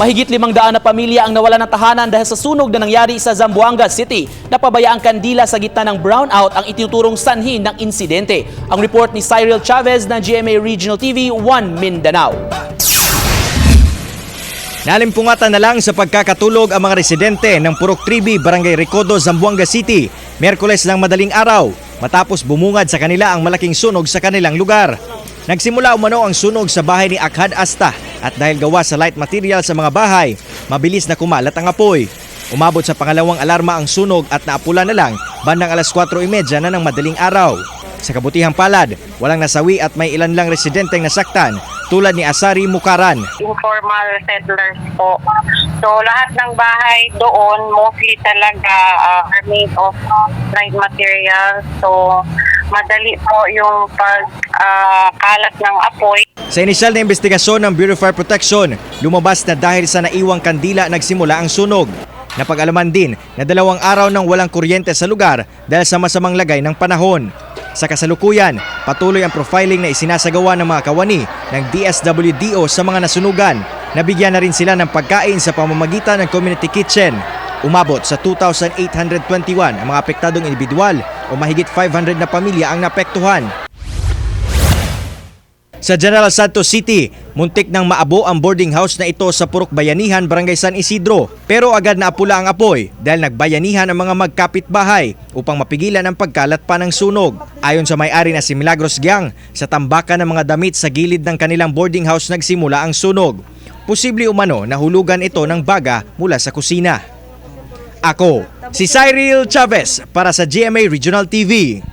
Mahigit 500 na pamilya ang nawala ng tahanan dahil sa sunog na nangyari sa Zamboanga City. Napabayaang kandila sa gitna ng brownout ang itinuturong sanhi ng insidente. Ang report ni Cyril Chavez ng GMA Regional TV 1 Mindanao. Nalimpungatan na lang sa pagkakatulog ang mga residente ng Purok Tribi, Barangay Recodo, Zamboanga City, Miyerkules ng madaling araw, matapos bumungad sa kanila ang malaking sunog sa kanilang lugar. Nagsimula umano ang sunog sa bahay ni Akhad Asta at dahil gawa sa light material sa mga bahay, mabilis na kumalat ang apoy. Umabot sa pangalawang alarma ang sunog at naapula na lang bandang 4:30 na ng madaling araw. Sa kabutihang palad, walang nasawi at may ilan lang residenteng nasaktan tulad ni Asari Mukaran. Informal settlers po. So lahat ng bahay doon mostly talaga are made of light material. So madali po yung pagkalat ng apoy. Sa inisyal na investigasyon ng Bureau of Fire Protection, lumabas na dahil sa naiwang kandila nagsimula ang sunog. Napag-alaman din na 2 araw nang walang kuryente sa lugar dahil sa masamang lagay ng panahon. Sa kasalukuyan, patuloy ang profiling na isinasagawa ng mga kawani ng DSWDO sa mga nasunugan. Nabigyan na rin sila ng pagkain sa pamamagitan ng community kitchen. Umabot sa 2,821 ang mga apektadong individual o mahigit 500 na pamilya ang naapektuhan. Sa General Santos City, muntik nang maabo ang boarding house na ito sa Purok Bayanihan, Barangay San Isidro. Pero agad naapula ang apoy dahil nagbayanihan ang mga magkapitbahay upang mapigilan ang pagkalat pa ng sunog. Ayon sa may-ari na si Milagros Giang, sa tambakan ng mga damit sa gilid ng kanilang boarding house nagsimula ang sunog. Posible umano na hulugan ito ng baga mula sa kusina. Ako, si Cyril Chavez para sa GMA Regional TV.